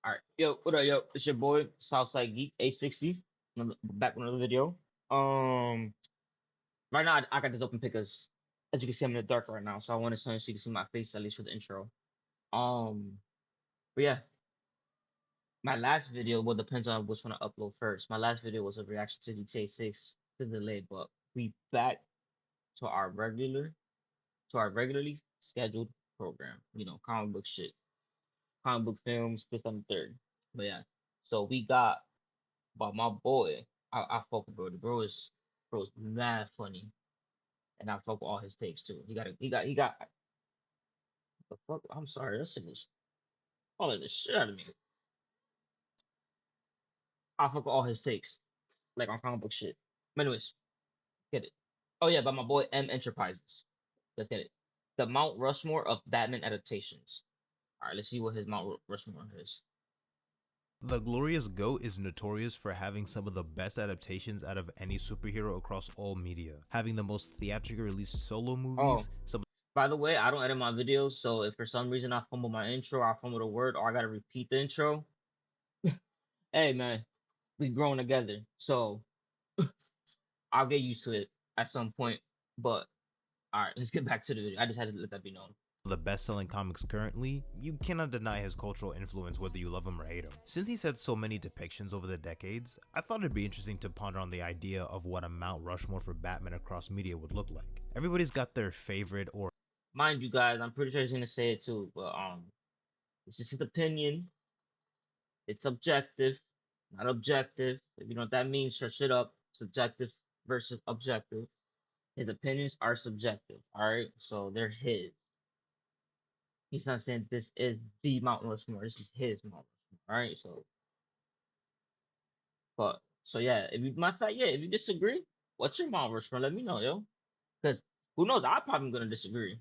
All right, yo, what up, yo? It's your boy Southside Geek A60. Back with another video. Um, right now I got this open because, as you can see, I'm in the dark right now, so I want to so you can see my face at least for the intro. Um, but yeah, my last video, well, depends on which one I upload first. My last video was a reaction to GTA 6 to delay, but we back to our regularly scheduled program. You know, comic book shit, comic book films, this on the third. But yeah, so we got. But my boy, I fuck with bro. The bro is mad funny, and I fuck with all his takes too. He got the fuck. I'm sorry, that shit was calling the shit out of me. I fuck with all his takes, like on comic book shit. But anyways, get it. Oh yeah, but my boy M Enterprises. Let's get it. The Mount Rushmore of Batman adaptations. All right, let's see what his Mount Rushmore is. The Glorious Goat is notorious for having some of the best adaptations out of any superhero across all media, having the most theatrically released solo Oh, movies, some by the way, I don't edit my videos, so if for some reason I fumble my intro, or I fumble a word, or I gotta repeat the intro, hey man, we growing together. So I'll get used to it at some point. But all right, let's get back to the video. I just had to let that be known. of the best-selling comics currently. You cannot deny his cultural influence whether you love him or hate him. Since he's had so many depictions over the decades, I thought it'd be interesting to ponder on the idea of what a Mount Rushmore for Batman across media would look like. Everybody's got their favorite or Mind you guys, I'm pretty sure he's gonna say it too, but it's just his opinion. It's subjective, not objective. If you know what that means, search it up. Subjective versus objective. His opinions are subjective. All right, so they're his. He's not saying this is the Mount Rushmore. This is his Mount Rushmore. All right, so but so yeah, if you matter of fact, yeah, if you disagree, what's your Mount Rushmore? Let me know, yo. Because who knows? I'm probably gonna disagree,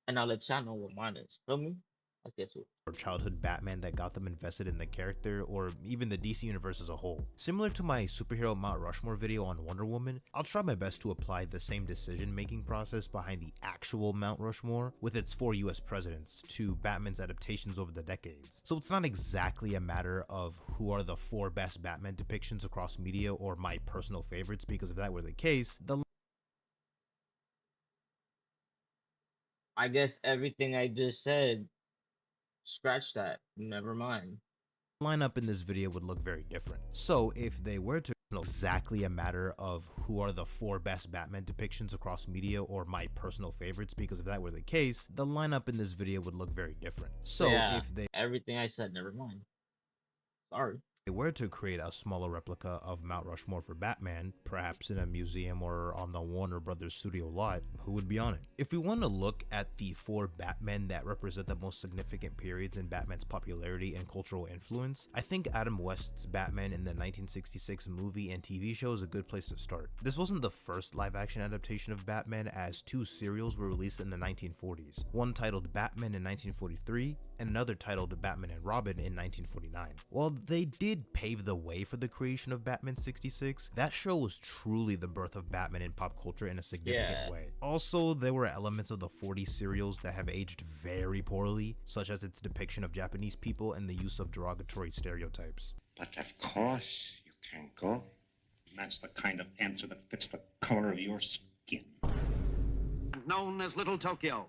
and I'll let y'all know what mine is. Feel me? Let's get to it. childhood Batman that got them invested in the character or even the DC universe as a whole. Similar to my superhero Mount Rushmore video on Wonder Woman, I'll try my best to apply the same decision-making process behind the actual Mount Rushmore with its 4 US presidents to Batman's adaptations over the decades. So it's not exactly a matter of who are the 4 best Batman depictions across media or my personal favorites, because if that were the case, the I guess everything I just said, scratch that. Never mind. lineup in this video would look very different. So if they were to exactly a matter of who are the 4 best Batman depictions across media or my personal favorites, because if that were the case, the lineup in this video would look very different. So So yeah, if they everything I said, never mind. Sorry. were to create a smaller replica of Mount Rushmore for Batman, perhaps in a museum or on the Warner Brothers studio lot, who would be on it? If we want to look at the 4 Batmen that represent the most significant periods in Batman's popularity and cultural influence, I think Adam West's Batman in the 1966 movie and TV show is a good place to start. This wasn't the first live-action adaptation of Batman, as 2 serials were released in the 1940s, one titled Batman in 1943 and another titled Batman and Robin in 1949. While they did pave the way for the creation of Batman 66, that show was truly the birth of Batman in pop culture in a significant way. Also, there were elements of the 40s serials that have aged very poorly, such as its depiction of Japanese people and the use of derogatory stereotypes. But of course, you can't go. That's the kind of answer that fits the color of your skin. Known as Little Tokyo.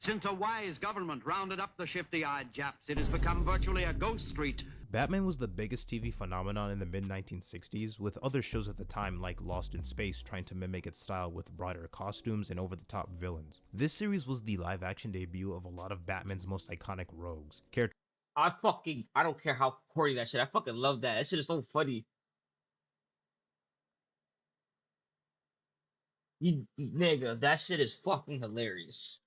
Since a wise government rounded up the shifty-eyed Japs, it has become virtually a ghost street. Batman was the biggest TV phenomenon in the mid-1960s, with other shows at the time like Lost in Space trying to mimic its style with brighter costumes and over-the-top villains. This series was the live-action debut of a lot of Batman's most iconic rogues, characters I don't care how corny that shit. I fucking love that. That shit is so funny. You nigga, that shit is fucking hilarious.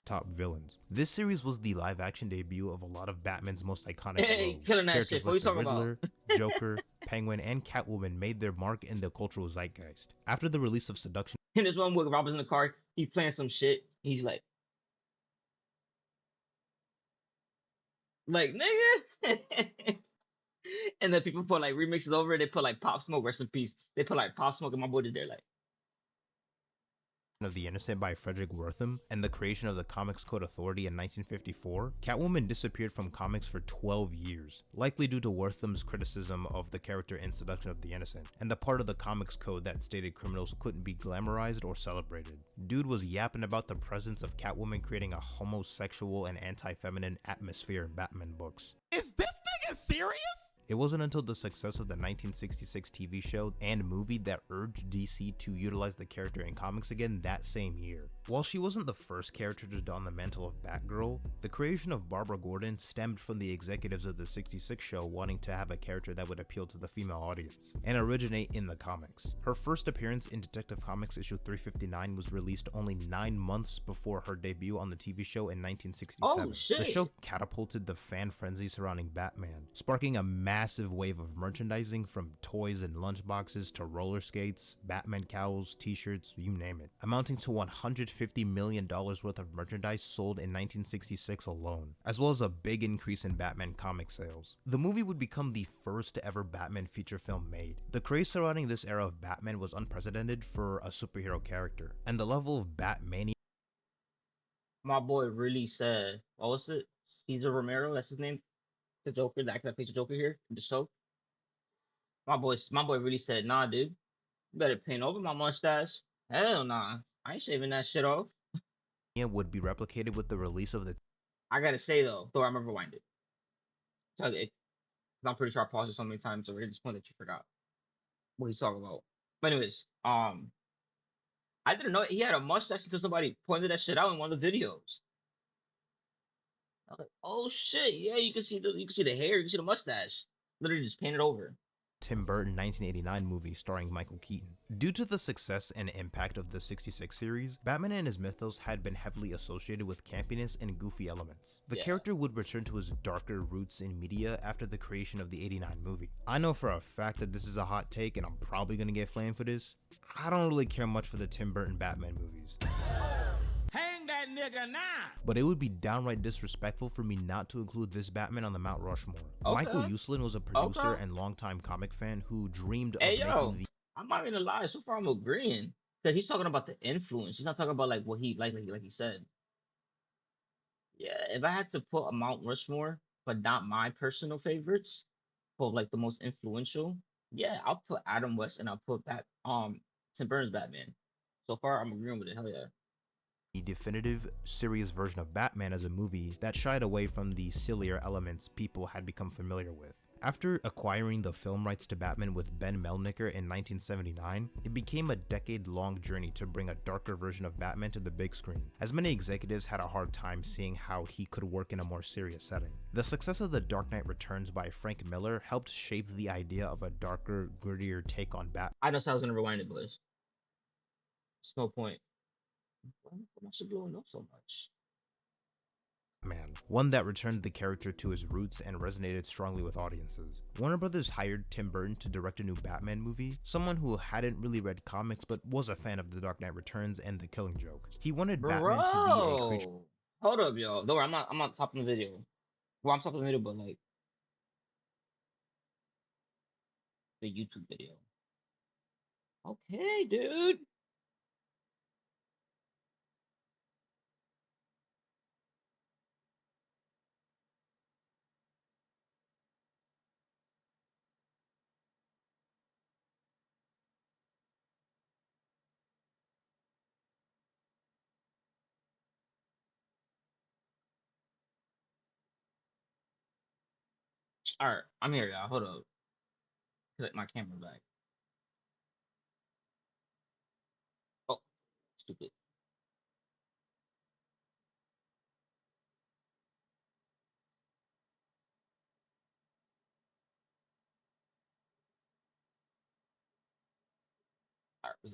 top villains. This series was the live-action debut of a lot of Batman's most iconic Hey, rogues. killing that Characters shit. What like you the talking Riddler, about? Joker, Penguin, and Catwoman made their mark in the cultural zeitgeist. After the release of Seduction In this one with Robert's in the car, he playing some shit. He's like nigga. And then people put like remixes over it. They put like Pop Smoke, rest in peace. They put like Pop Smoke, and my boy did there like. of the Innocent by Frederick Wertham and the creation of the Comics Code Authority in 1954, Catwoman disappeared from comics for 12 years, likely due to Wertham's criticism of the character in Seduction of the Innocent, and the part of the Comics Code that stated criminals couldn't be glamorized or celebrated. Dude was yapping about the presence of Catwoman creating a homosexual and anti-feminine atmosphere in Batman books. Is this nigga serious? It wasn't until the success of the 1966 TV show and movie that urged DC to utilize the character in comics again that same year. While she wasn't the first character to don the mantle of Batgirl, the creation of Barbara Gordon stemmed from the executives of the 66 show wanting to have a character that would appeal to the female audience and originate in the comics. Her first appearance in Detective Comics issue 359 was released only 9 months before her debut on the TV show in 1967. Oh, shit. The show catapulted the fan frenzy surrounding Batman, sparking a massive wave of merchandising from toys and lunchboxes to roller skates, Batman cowls, t-shirts, you name it, amounting to $150 million worth of merchandise sold in 1966 alone, as well as a big increase in Batman comic sales. The movie would become the first ever Batman feature film made. The craze surrounding this era of Batman was unprecedented for a superhero character, and the level of Batmania My boy really said, what was it? Cesar Romero, that's his name. The Joker, the actor that plays the Joker here in the show. My boy really said, nah, dude, you better paint over my mustache. Hell nah, I ain't shaving that shit off. would be replicated with the release of the I gotta say though, I'm gonna rewind it. Tell it, I'm pretty sure I paused it so many times already at this point that you forgot what he's talking about. But anyways, I didn't know he had a mustache until somebody pointed that shit out in one of the videos. I was like, oh shit, yeah, you can see the hair, you can see the mustache. Literally just painted over. Tim Burton 1989 movie starring Michael Keaton. Due to the success and impact of the 66 series, Batman and his mythos had been heavily associated with campiness and goofy elements. The character would return to his darker roots in media after the creation of the 89 movie. I know for a fact that this is a hot take and I'm probably gonna get flamed for this. I don't really care much for the Tim Burton Batman movies. Hang that nigga now! But it would be downright disrespectful for me not to include this Batman on the Mount Rushmore. Okay. Michael Uslan was a producer Okay. and longtime comic fan who dreamed of Hey yo, making the I'm not gonna lie. So far, I'm agreeing because he's talking about the influence. He's not talking about like what he like he said. Yeah, if I had to put a Mount Rushmore, but not my personal favorites, but like the most influential, yeah, I'll put Adam West and I'll put Tim Burton's Batman. So far, I'm agreeing with it. Hell yeah. definitive, serious version of Batman as a movie that shied away from the sillier elements people had become familiar with. After acquiring the film rights to Batman with Ben Melnicker in 1979, it became a decade-long journey to bring a darker version of Batman to the big screen, as many executives had a hard time seeing how he could work in a more serious setting. The success of The Dark Knight Returns by Frank Miller helped shape the idea of a darker, grittier take on Batman. I just I was gonna rewind it, boys. It's no point. Why am I blowing up so much? One that returned the character to his roots and resonated strongly with audiences. Warner Brothers hired Tim Burton to direct a new Batman movie, someone who hadn't really read comics but was a fan of The Dark Knight Returns and The Killing Joke. He wanted Batman to be a creature. Hold up, yo. Don't worry, I'm not stopping the video. Well, I'm stopping the video, but like the YouTube video. Okay, dude. All right, I'm here, y'all. Hold up. Put my camera back. Oh, stupid. All right,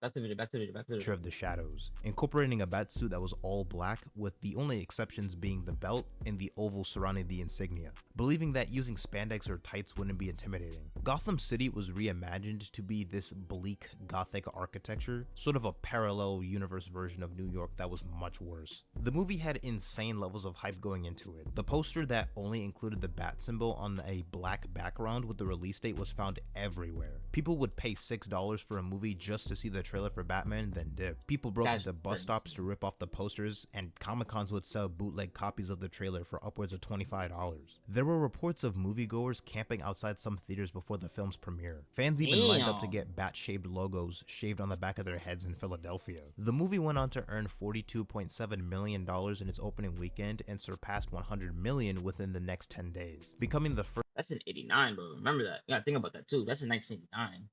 back to the video. Back to the video. Back to the video. Of the Shadows, incorporating a batsuit that was all black, with the only exceptions being the belt and the oval surrounding the insignia, believing that using spandex or tights wouldn't be intimidating. Gotham City was reimagined to be this bleak gothic architecture, sort of a parallel universe version of New York that was much worse. The movie had insane levels of hype going into it. The poster that only included the bat symbol on a black background with the release date was found everywhere. People would pay $6 for a movie just to see the trailer for Batman, then dip. People broke Guys, into bus friends. stops to rip off the posters, and Comic-Cons would sell bootleg copies of the trailer for upwards of $25. There were reports of moviegoers camping outside some theaters before the film's premiere. Fans even lined up to Damn. get bat-shaped logos shaved on the back of their heads in Philadelphia. The movie went on to earn $42.7 million in its opening weekend and surpassed $100 million within the next 10 days, becoming the That's in '89, bro. Remember that. You gotta think about that too. That's in 1989.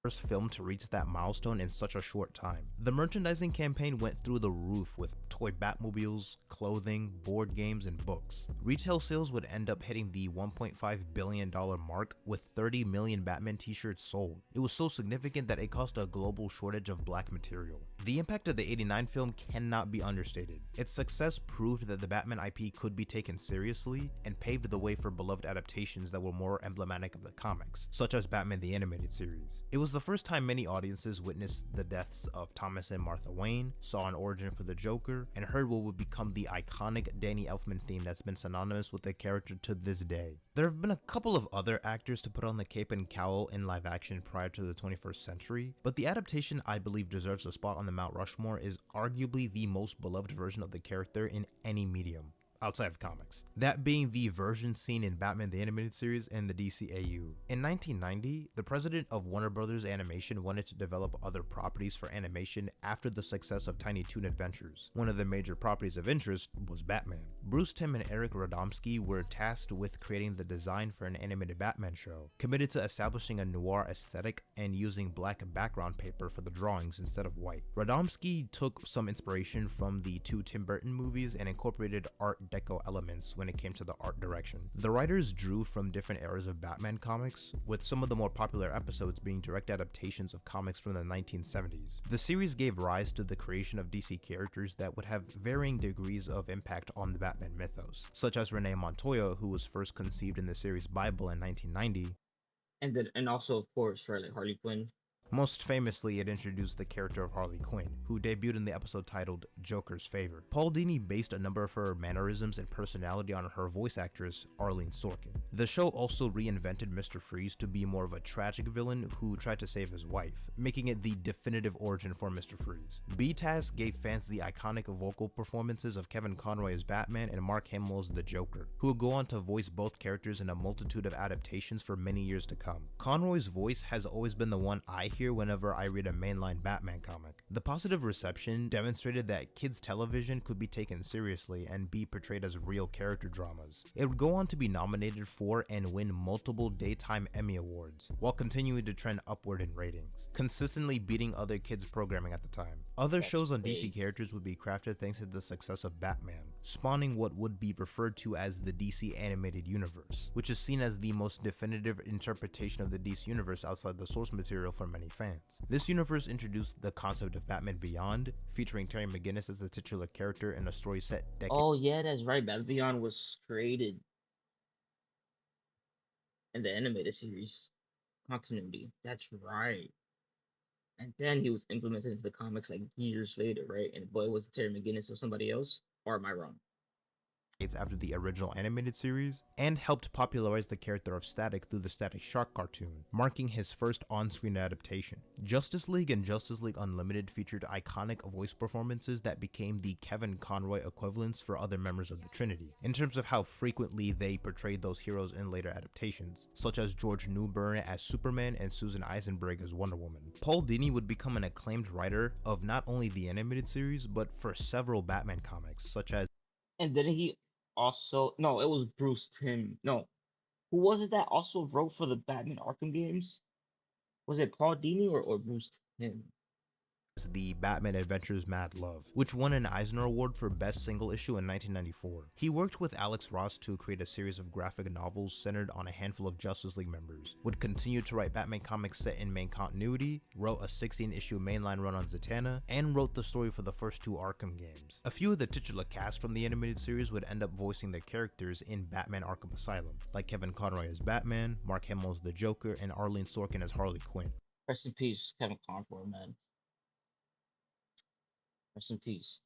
first film to reach that milestone in such a short time. The merchandising campaign went through the roof with toy Batmobiles, clothing, board games, and books. Retail sales would end up hitting the $1.5 billion mark with 30 million Batman t-shirts sold. It was so significant that it caused a global shortage of black material. The impact of the '89 film cannot be understated. Its success proved that the Batman IP could be taken seriously and paved the way for beloved adaptations that were more emblematic of the comics, such as Batman the Animated Series. It was the first time many audiences witnessed the deaths of Thomas and Martha Wayne, saw an origin for the Joker, and heard what would become the iconic Danny Elfman theme that's been synonymous with the character to this day. There have been a couple of other actors to put on the cape and cowl in live action prior to the 21st century, but the adaptation I believe deserves a spot on the Mount Rushmore is arguably the most beloved version of the character in any medium outside of comics, that being the version seen in Batman the Animated Series and the DCAU. In 1990, the president of Warner Brothers Animation wanted to develop other properties for animation after the success of Tiny Toon Adventures. One of the major properties of interest was Batman. Bruce Timm and Eric Radomski were tasked with creating the design for an animated Batman show, committed to establishing a noir aesthetic and using black background paper for the drawings instead of white. Radomski took some inspiration from the two Tim Burton movies and incorporated Art Deco elements when it came to the art direction. The writers drew from different eras of Batman comics, with some of the more popular episodes being direct adaptations of comics from the 1970s. The series gave rise to the creation of DC characters that would have varying degrees of impact on the Batman mythos, such as Renee Montoya, who was first conceived in the series Bible in 1990, And also of course, right, like Harley Quinn. Most famously, it introduced the character of Harley Quinn, who debuted in the episode titled Joker's Favor. Paul Dini based a number of her mannerisms and personality on her voice actress, Arlene Sorkin. The show also reinvented Mr. Freeze to be more of a tragic villain who tried to save his wife, making it the definitive origin for Mr. Freeze. B-Task gave fans the iconic vocal performances of Kevin Conroy as Batman and Mark Hamill as the Joker, who would go on to voice both characters in a multitude of adaptations for many years to come. Conroy's voice has always been the one I hear whenever I read a mainline Batman comic. The positive reception demonstrated that kids' television could be taken seriously and be portrayed as real character dramas. It would go on to be nominated for and win multiple daytime Emmy Awards, while continuing to trend upward in ratings, consistently beating other kids' programming at the time. Other shows on DC characters would be crafted thanks to the success of Batman, spawning what would be referred to as the DC Animated Universe, which is seen as the most definitive interpretation of the DC Universe outside the source material for many fans. This universe introduced the concept of Batman Beyond, featuring Terry McGinnis as the titular character in a story set decades. Oh yeah, that's right. Batman Beyond was created in the animated series continuity. That's right. And then he was implemented into the comics like years later, right? And boy, was it Terry McGinnis or somebody else? Or am I wrong? After the original animated series, and helped popularize the character of Static through the Static Shock cartoon, marking his first on-screen adaptation. Justice League and Justice League Unlimited featured iconic voice performances that became the Kevin Conroy equivalents for other members of the Trinity, in terms of how frequently they portrayed those heroes in later adaptations, such as George Newbern as Superman and Susan Eisenberg as Wonder Woman. Paul Dini would become an acclaimed writer of not only the animated series, but for several Batman comics, such as... And then he also, no, it was Bruce Timm. No, who was it that also wrote for the Batman Arkham games? Was it Paul Dini or Bruce Timm? The Batman Adventures Mad Love, which won an Eisner Award for Best Single Issue in 1994. He worked with Alex Ross to create a series of graphic novels centered on a handful of Justice League members, would continue to write Batman comics set in main continuity, wrote a 16-issue mainline run on Zatanna, and wrote the story for the first two Arkham games. A few of the titular cast from the animated series would end up voicing their characters in Batman Arkham Asylum, like Kevin Conroy as Batman, Mark Hamill as the Joker, and Arlene Sorkin as Harley Quinn. Rest in peace, Kevin Conroy, man. Rest in peace.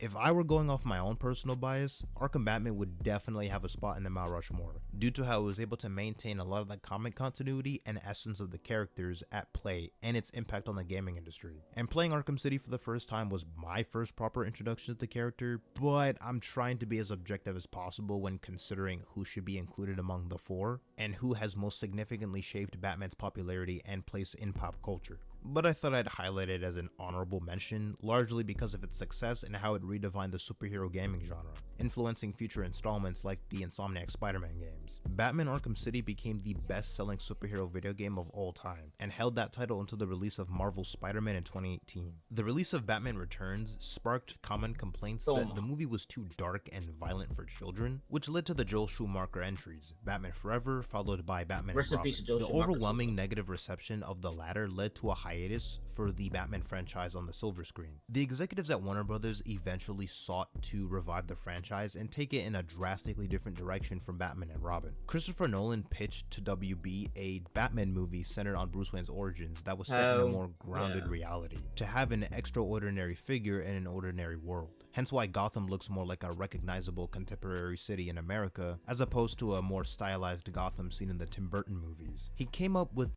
If I were going off my own personal bias, Arkham Batman would definitely have a spot in the Mount Rushmore, due to how it was able to maintain a lot of the comic continuity and essence of the characters at play and its impact on the gaming industry. And playing Arkham City for the first time was my first proper introduction to the character, but I'm trying to be as objective as possible when considering who should be included among the four, and who has most significantly shaped Batman's popularity and place in pop culture. But I thought I'd highlight it as an honorable mention, largely because of its success and how it redefined the superhero gaming genre, influencing future installments like the Insomniac Spider-Man games. Batman Arkham City became the best-selling superhero video game of all time, and held that title until the release of Marvel's Spider-Man in 2018. The release of Batman Returns sparked common complaints that the movie was too dark and violent for children, which led to the Joel Schumacher entries, Batman Forever, followed by Batman and Robin. The overwhelming negative reception of the latter led to a hiatus for the Batman franchise on the silver screen. The executives at Warner Brothers eventually sought to revive the franchise and take it in a drastically different direction from Batman and Robin. Christopher Nolan pitched to WB a Batman movie centered on Bruce Wayne's origins that was set in a more grounded reality, to have an extraordinary figure in an ordinary world. Hence why Gotham looks more like a recognizable contemporary city in America, as opposed to a more stylized Gotham seen in the Tim Burton movies. He came up with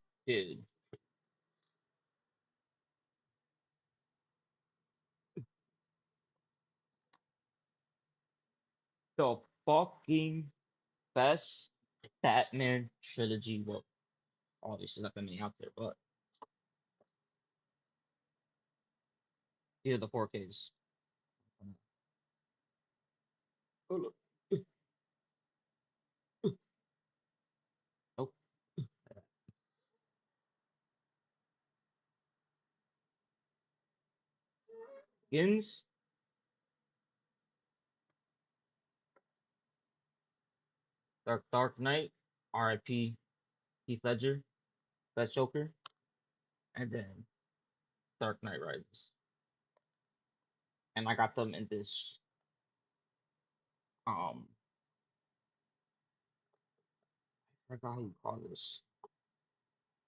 the fucking best Batman trilogy. Well, obviously not that many out there, but here are the 4Ks. Oh, look. Nope. Begins. Dark Knight, R.I.P. Heath Ledger, Best Joker, and then Dark Knight Rises. And I got them in this I forgot how you call this.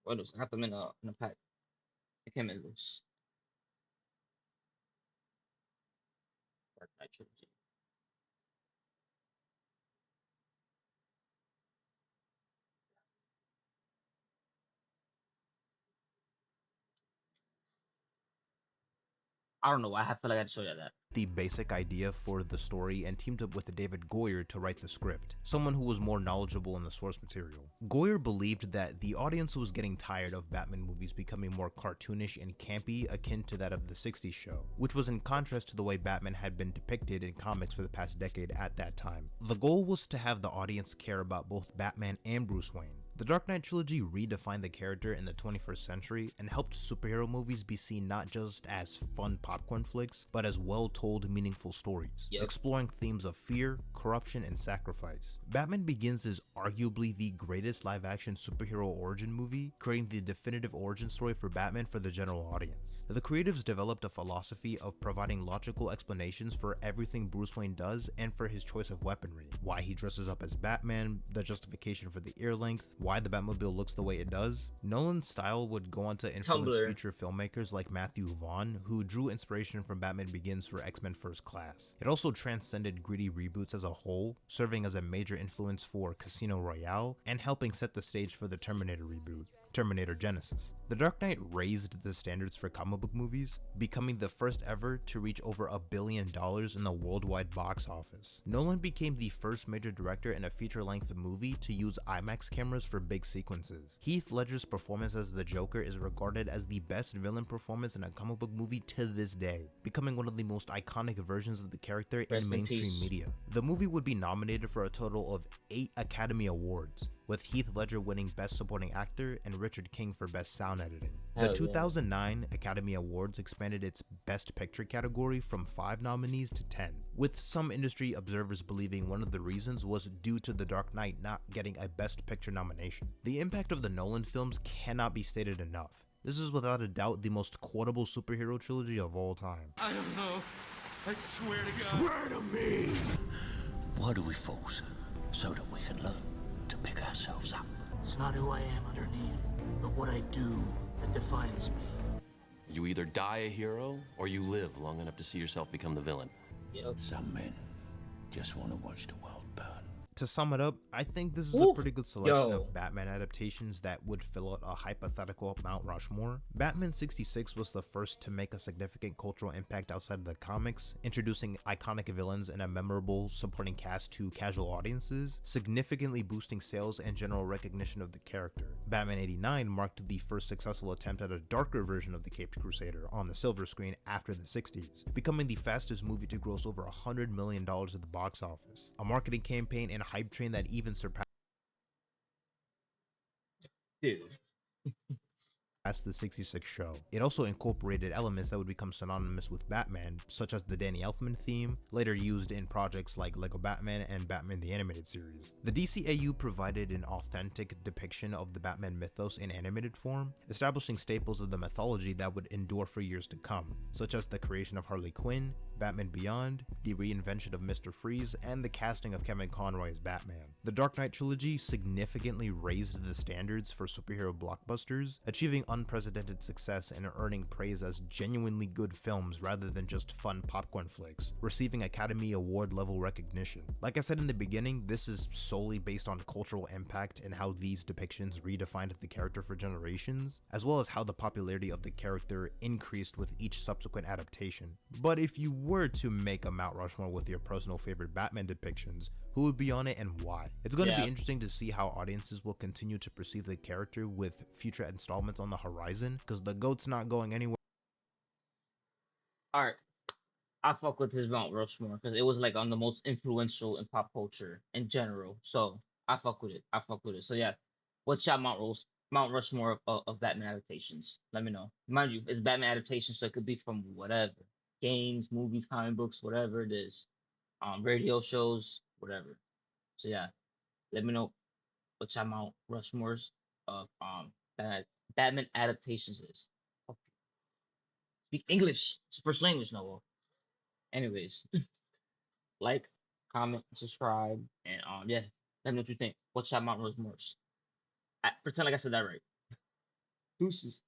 What is? I got them in a pack. It came in this Dark Knight trilogy. I don't know why. I feel like I had to show you that. The basic idea for the story and teamed up with David Goyer to write the script, someone who was more knowledgeable in the source material. Goyer believed that the audience was getting tired of Batman movies becoming more cartoonish and campy, akin to that of the 60s show, which was in contrast to the way Batman had been depicted in comics for the past decade at that time. The goal was to have the audience care about both Batman and Bruce Wayne. The Dark Knight trilogy redefined the character in the 21st century and helped superhero movies be seen not just as fun popcorn flicks, but as well-told, meaningful stories, exploring themes of fear, corruption, and sacrifice. Batman Begins is arguably the greatest live-action superhero origin movie, creating the definitive origin story for Batman for the general audience. The creatives developed a philosophy of providing logical explanations for everything Bruce Wayne does and for his choice of weaponry, why he dresses up as Batman, the justification for the ear length, why the Batmobile looks the way it does. Nolan's style would go on to influence future filmmakers like Matthew Vaughn, who drew inspiration from Batman Begins for X-Men First Class. It also transcended gritty reboots as a whole, serving as a major influence for Casino Royale and helping set the stage for the Terminator reboot, Terminator Genesis. The Dark Knight raised the standards for comic book movies, becoming the first ever to reach over $1 billion in the worldwide box office. Nolan became the first major director in a feature-length movie to use IMAX cameras for big sequences. Heath Ledger's performance as the Joker is regarded as the best villain performance in a comic book movie to this day, becoming one of the most iconic versions of the character in mainstream media. The movie would be nominated for a total of 8 Academy Awards, with Heath Ledger winning Best Supporting Actor and Richard King for Best Sound Editing. The 2009 Academy Awards expanded its Best Picture category from 5 nominees to 10, with some industry observers believing one of the reasons was due to The Dark Knight not getting a Best Picture nomination. The impact of the Nolan films cannot be stated enough. This is without a doubt the most quotable superhero trilogy of all time. I don't know. I swear to God. Swear to me! Why do we force? So that we can learn to pick ourselves up. It's not who I am underneath, but what I do that defines me. You either die a hero, or you live long enough to see yourself become the villain. Yep. Some men just want to watch the world burn. To sum it up, I think this is a Ooh, pretty good selection yo. of Batman adaptations that would fill out a hypothetical Mount Rushmore. Batman 66 was the first to make a significant cultural impact outside of the comics, introducing iconic villains and a memorable supporting cast to casual audiences, significantly boosting sales and general recognition of the character. Batman 89 marked the first successful attempt at a darker version of the Caped Crusader on the silver screen after the 60s, becoming the fastest movie to gross over $100 million at the box office. A marketing campaign and hype train that even surpassed Dude. the 66 show. It also incorporated elements that would become synonymous with Batman, such as the Danny Elfman theme, later used in projects like Lego Batman and Batman the Animated Series. The DCAU provided an authentic depiction of the Batman mythos in animated form, establishing staples of the mythology that would endure for years to come, such as the creation of Harley Quinn, Batman Beyond, the reinvention of Mr. Freeze, and the casting of Kevin Conroy as Batman. The Dark Knight trilogy significantly raised the standards for superhero blockbusters, achieving unprecedented success and earning praise as genuinely good films rather than just fun popcorn flicks, receiving Academy Award level recognition. Like I said in the beginning, this is solely based on cultural impact and how these depictions redefined the character for generations, as well as how the popularity of the character increased with each subsequent adaptation. But if you were to make a Mount Rushmore with your personal favorite Batman depictions, who would be on it and why? It's going to be interesting to see how audiences will continue to perceive the character with future installments on the horizon, because the GOAT's not going anywhere. All right. I fuck with his Mount Rushmore because it was like on the most influential in pop culture in general. So I fuck with it. I fuck with it. So yeah, what's your Mount Rushmore of Batman adaptations? Let me know. Mind you, it's Batman adaptation, so it could be from whatever games, movies, comic books, whatever it is, radio shows, whatever. So yeah, let me know what your Mount Rushmores of Batman adaptations is. Okay. Speak English. It's your first language, Noah. Anyways. Like, comment, subscribe, and yeah, let me know what you think. What's your Mount Rushmore's? Pretend like I said that right. Deuces.